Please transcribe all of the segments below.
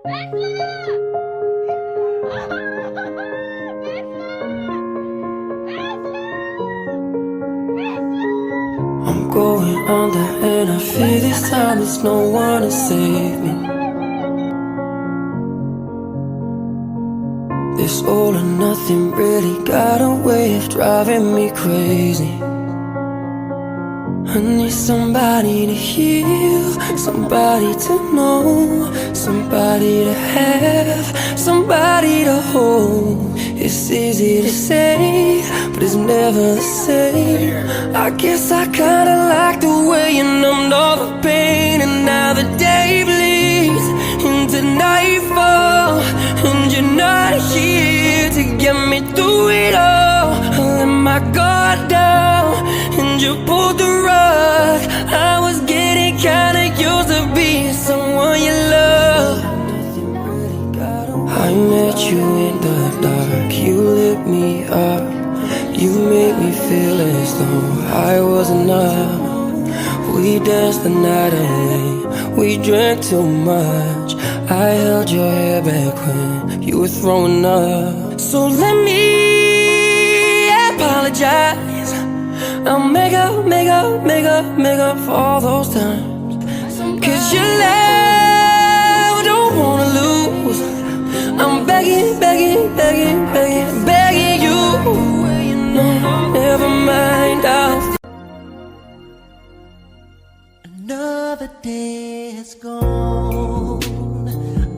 I'm going under and I fear this time there's no one to save me. This all or nothing really got a way of driving me crazy. I need somebody to heal, somebody to know, somebody to have, somebody to hold. It's easy to say, but it's never the same. I guess I kinda like the way you numbed all the pain. And now the day bleeds into nightfall, and you're not here to get me through it all. I let my guard down and you pulled the rug. I was getting kinda used to being someone you love. I met you in the dark, you lit me up. You made me feel as though I was enough. We danced the night away, we drank too much. I held your hair back when you were throwing up. So let me apologize. I'll make up for all those times. Cause your love don't wanna lose. I'm begging you. No, never mind, Another day has gone,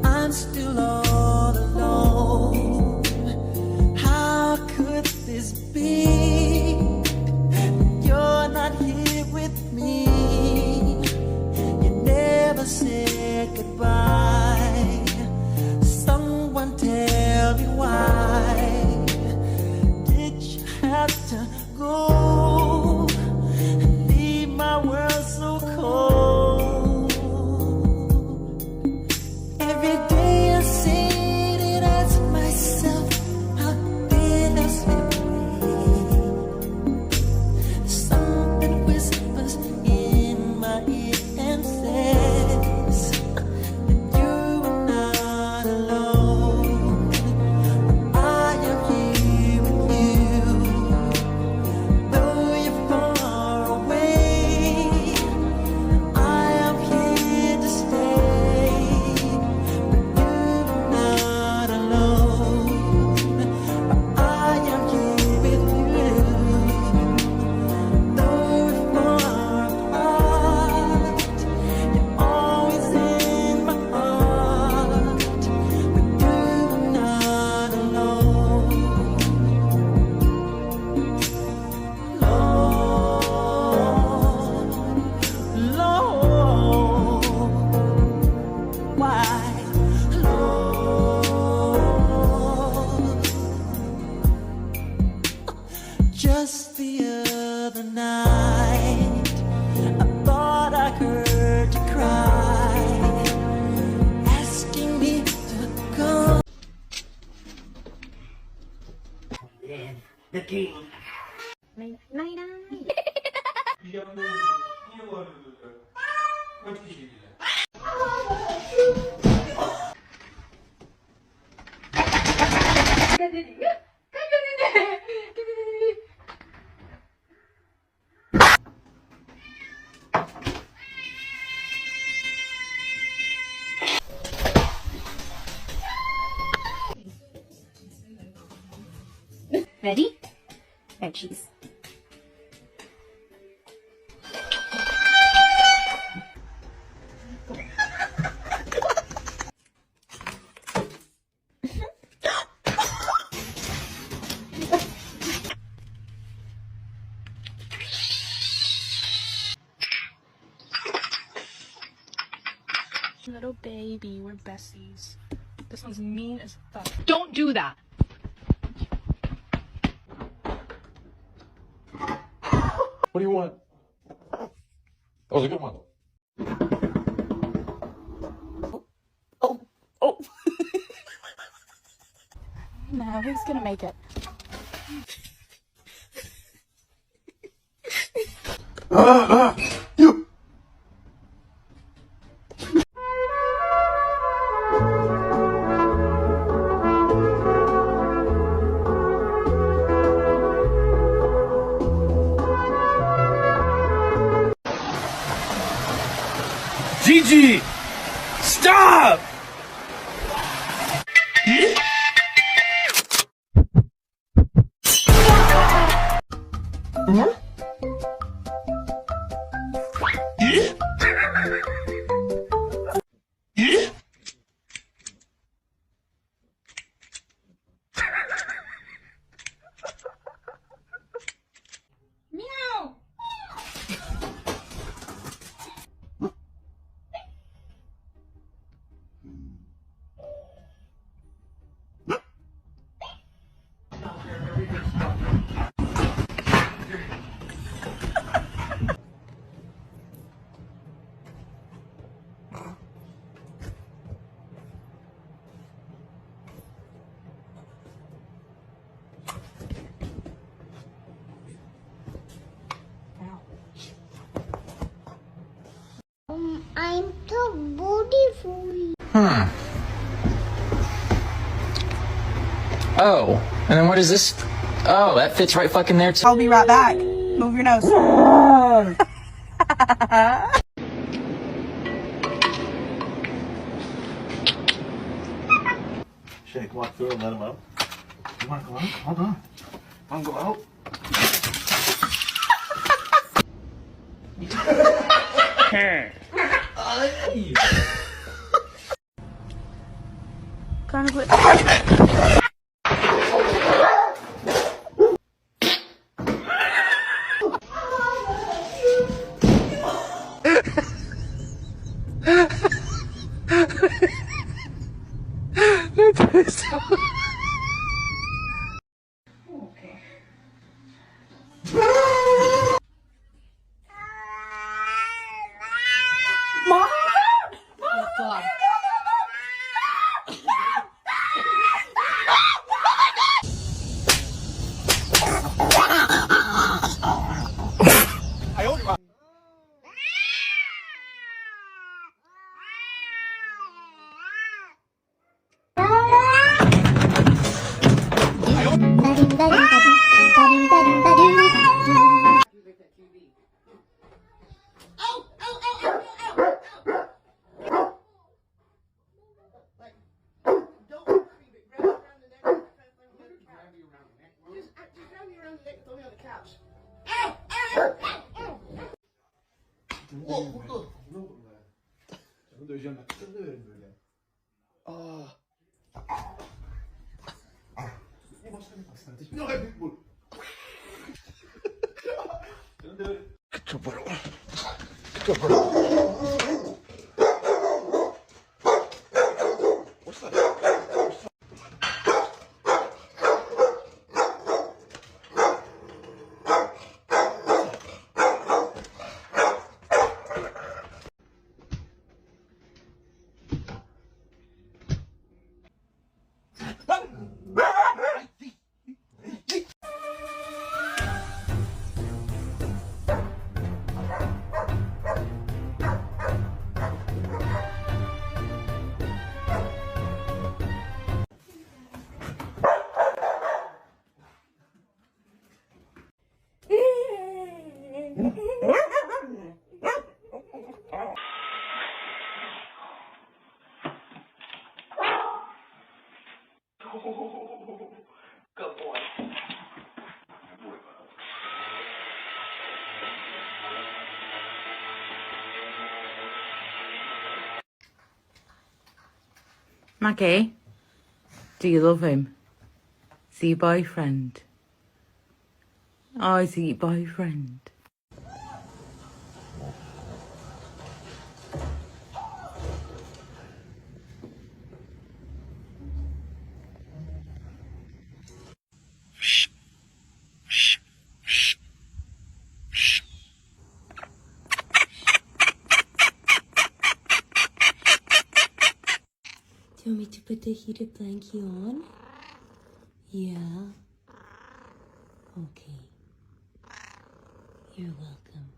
I'm still all alone. How could this be? You're not here with me. You never said goodbye. Someone tell me why did you have to go and leave my world so cold? Every day I sit and ask myself, how did I slip away? Something whispers in my ear and says that you are not alone. I am here with you, though you're far away. I am here to stay, but you're not alone. I am here with you, though we're far apart. You're always in my heart, but you're not alone. Lord, why, Lord? Just the other night, I thought I heard you cry, asking me to come. The king. ไม่ได้ Ready? And cheese. Little baby, we're besties. This one's mean as fuck. Don't do that! What do you want? That was a good one. Oh! Nah, who's gonna make it? You. Gigi! Stop! I'm so beautiful. Oh, and then what is this? Oh, that fits right fucking there too. I'll be right back. Move your nose. Shake, walk through and let him out. You want to go out? Hold on. Want to go out? Maggie, do you love him? Is he your boyfriend? Oh, is he your boyfriend? Do you want me to put the heated blanket on? Yeah. Okay. You're welcome.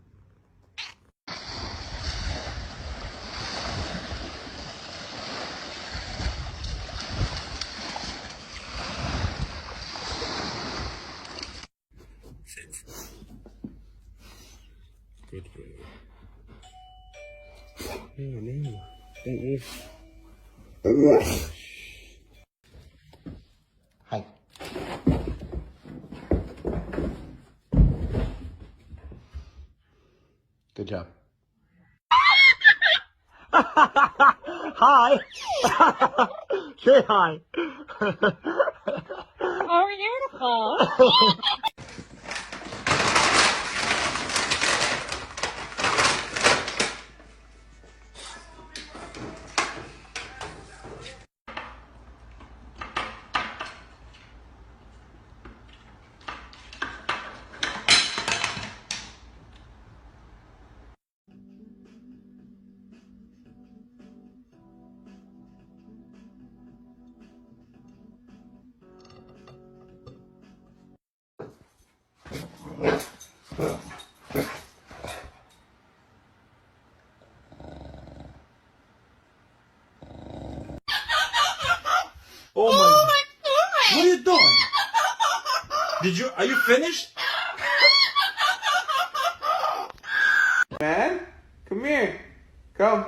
Good for you. Hi. Good job. Hi. Say hi. Oh, beautiful. Oh my God. What are you doing? Are you finished? Man, come here. Come.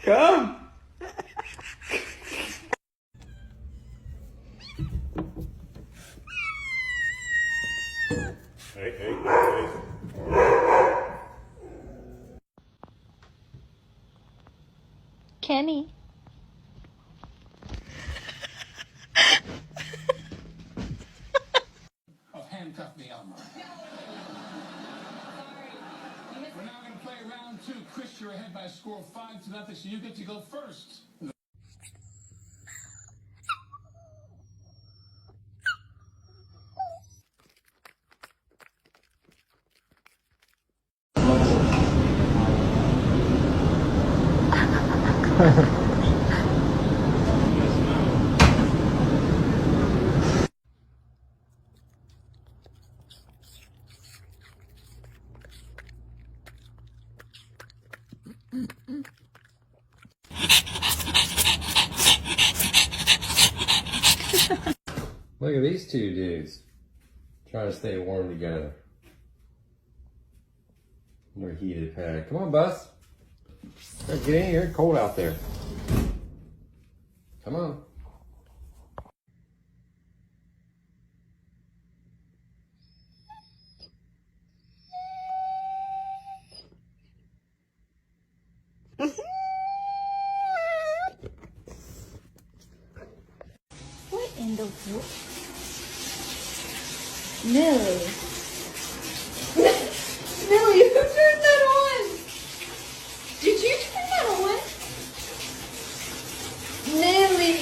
Come. Hey. Kenny. Handcuff me, Elmer. We're now going to play round 2. Chris, you're ahead by a score of 5-0, so you get to go first. Look at these two dudes trying to stay warm together. Their heated pad. Come on, Bus. Get in here. It's cold out there. Come on. What in the world? Millie. Millie, who turned that on? Did you turn that on? Millie.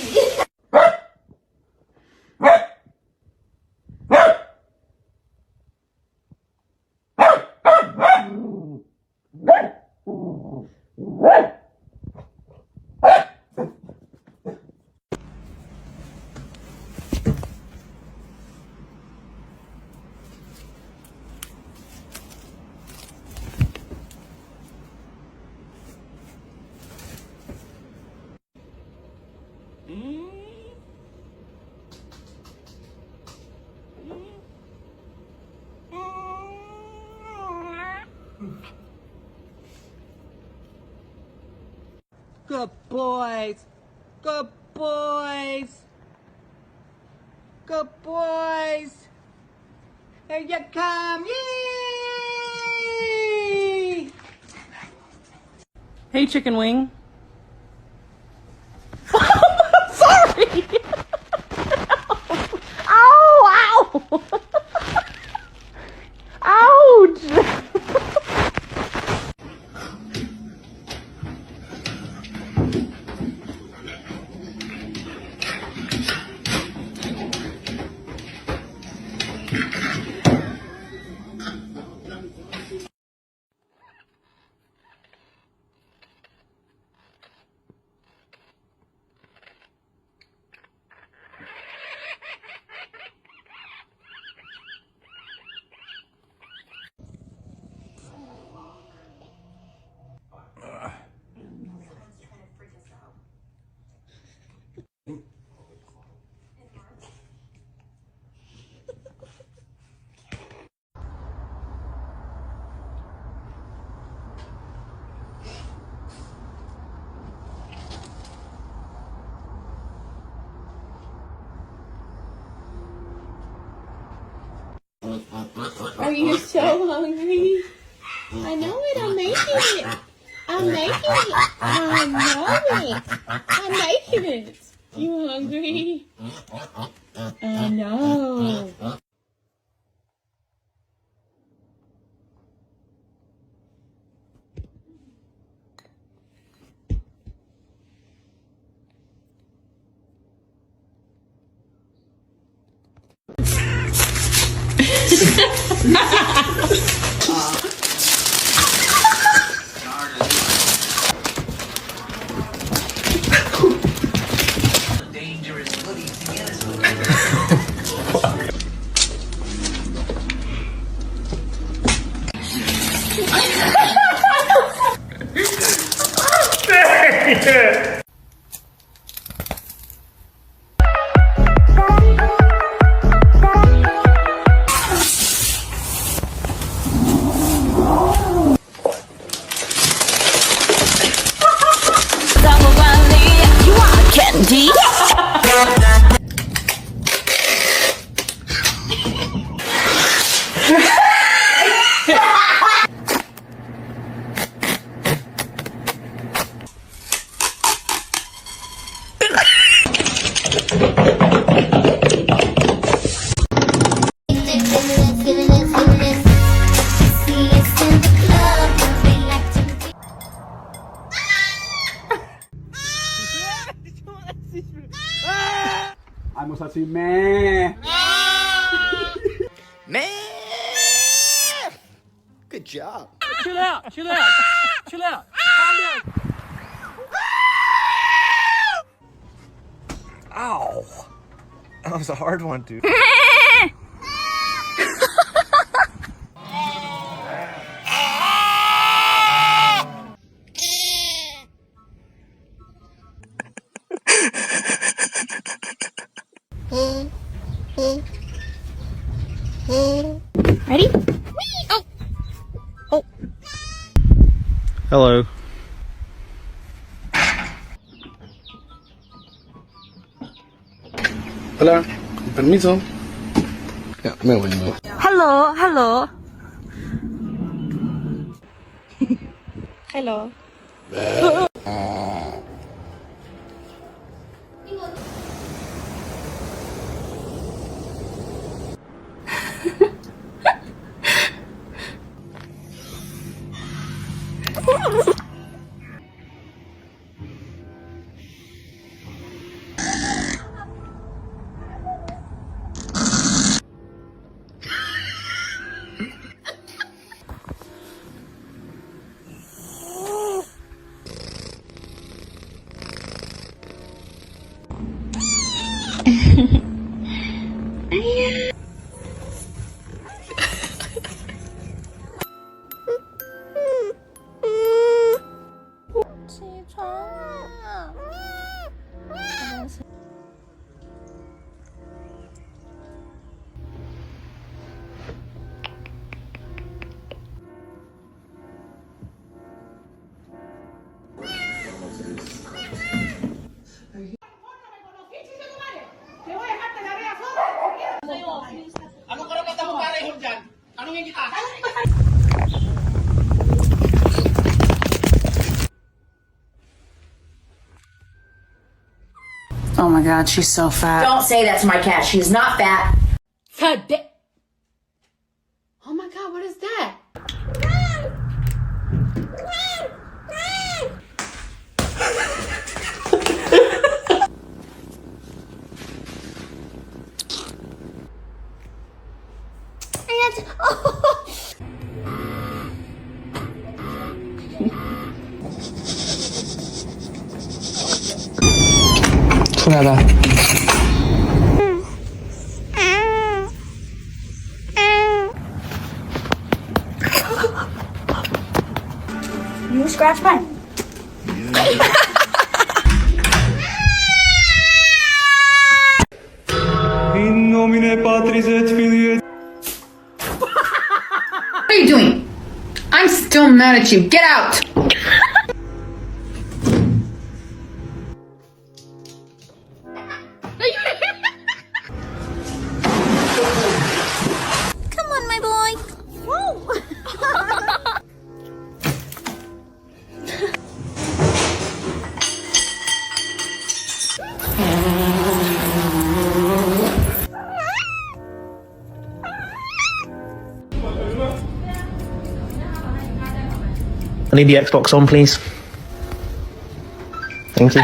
Good boys. Good boys. Good boys. Here you come. Yay! Hey, chicken wing. Sorry. Ow! Ow! Ouch! Are you so hungry? I know it. I'm making it. I'm making it. I know it. I'm making it. You hungry? I know. I muss halt sagen, meh. Man! Good job. Chill out. Chill out. Chill out. Calm down. Ow. That was a hard one, dude. Ready? Oh. Hello. Hola, permiso. Ya, me voy. Hello, hello. Hello. Oh my god, she's so fat. Don't say that to my cat. She's not fat. God damn. Oh my god, what is that? Nada. You scratch mine. In nomine Patris et Filii. What are you doing? I'm still mad at you. Get out! Come on, I need the Xbox on, please. Thank you.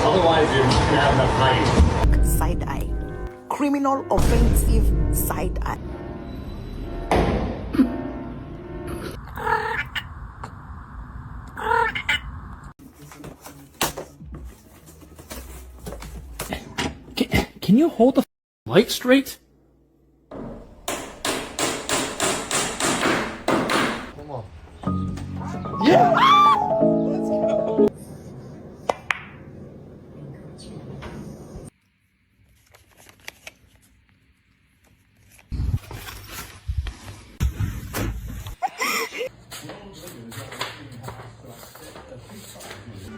Otherwise, you're gonna have enough height. Side eye. Criminal offensive side eye. Can you hold the light straight? Come on. Yeah! Let's go.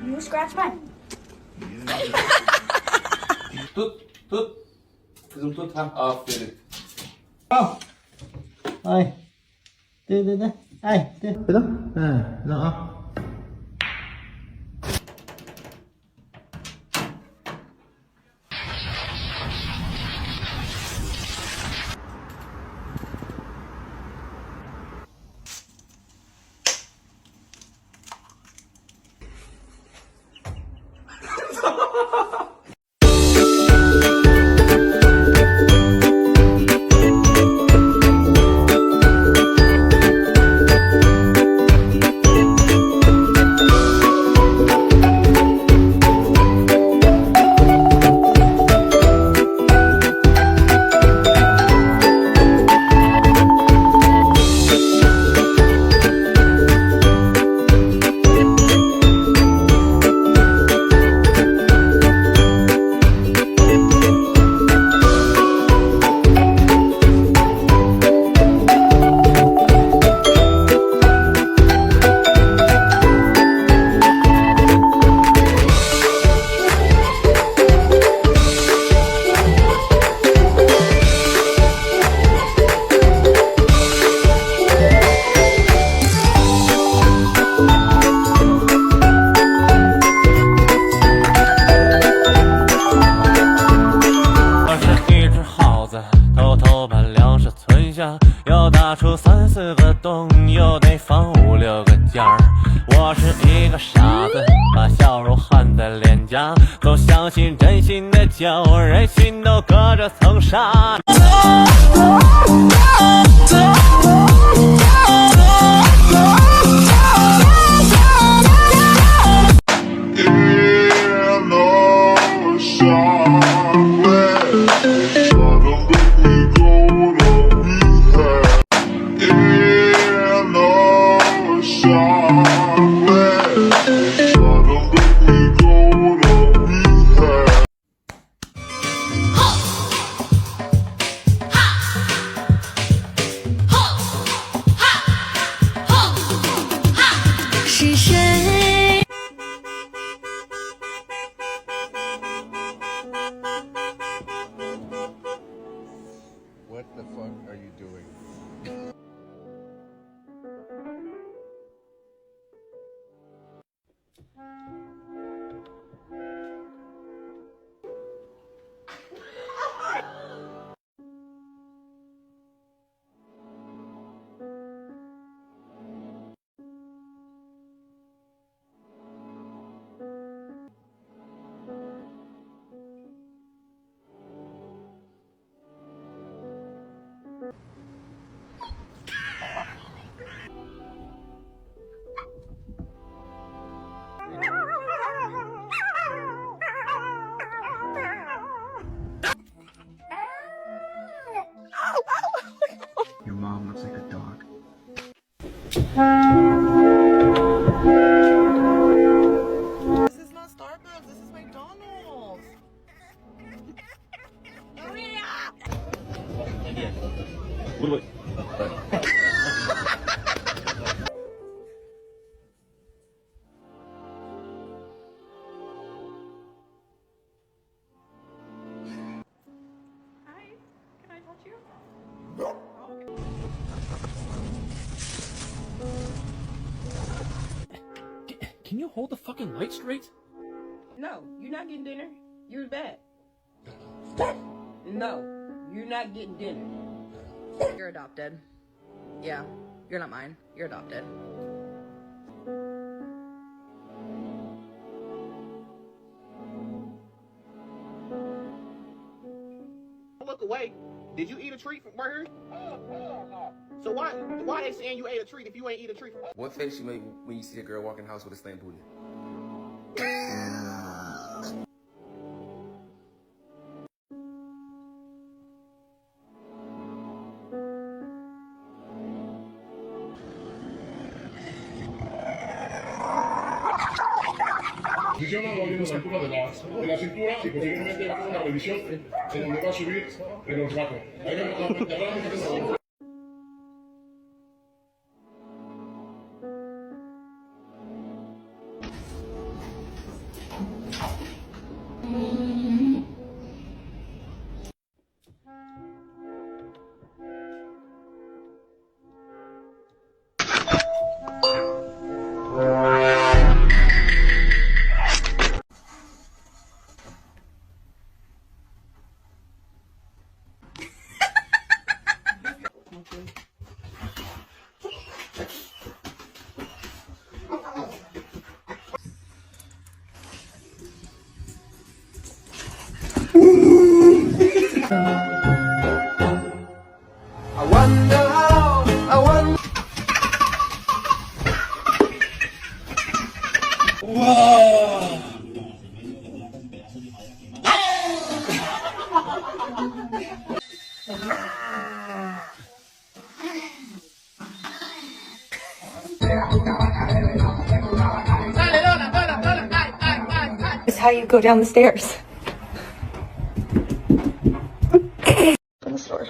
You scratch mine. Tut. Kızım tut. Aferin. Ai. Đây. Ai. Đây. Cái đó. Đó.要打出3、4个洞，又得放5、6个尖儿。我是一个傻子，把笑容含在脸颊，总相信真心的酒，人心都隔着层纱。是谁？ What the fuck are you doing? Your mom looks like a dog. This is not Starbucks. This is McDonald's. Hi, can I touch you? Can you hold the fucking light straight? No, you're not getting dinner. You're bad. No, you're not getting dinner. You're adopted. Yeah, you're not mine. You're adopted. Look away. Did you eat a treat from right here? So why they saying you ate a treat if you ain't eat a treat? What face you make when you see a girl walk in the house with a slammed booty? Posiciona volviendo a la altura de la cintura y posiblemente va a hacer una revisión en donde va a subir el olfato. Ahí vemos la frente atrás y frente a This is how you go down the stairs. From the store.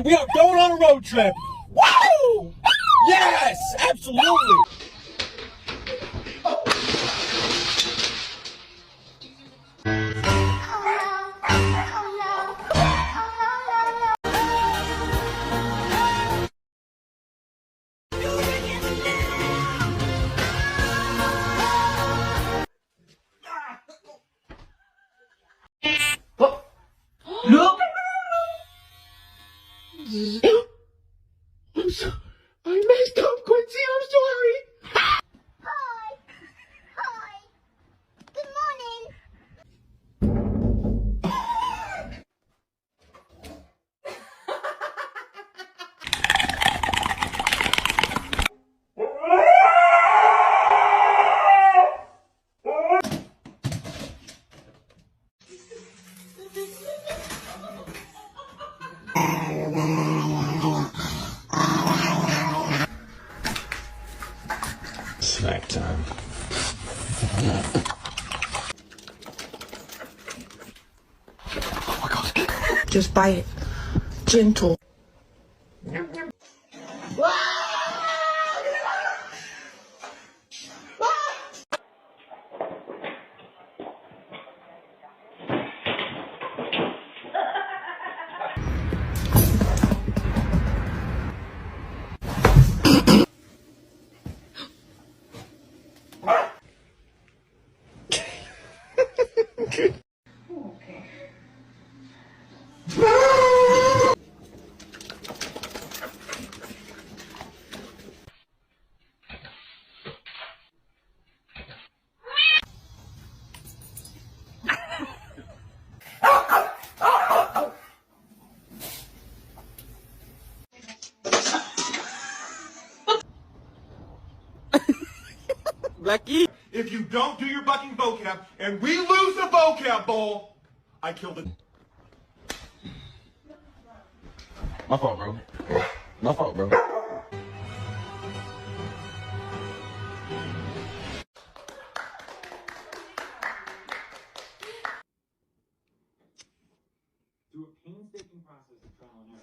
We are going on a road trip. Woo! Yes, absolutely. Look! I messed up, Quincy. I'm sorry. Hi. Good morning. snack time. Just bite it. Gentle. Blackie. If you don't do your bucking vocab and we lose the vocab bowl, I killed it. My fault, bro. My fault, bro. Through a painstaking process of trial and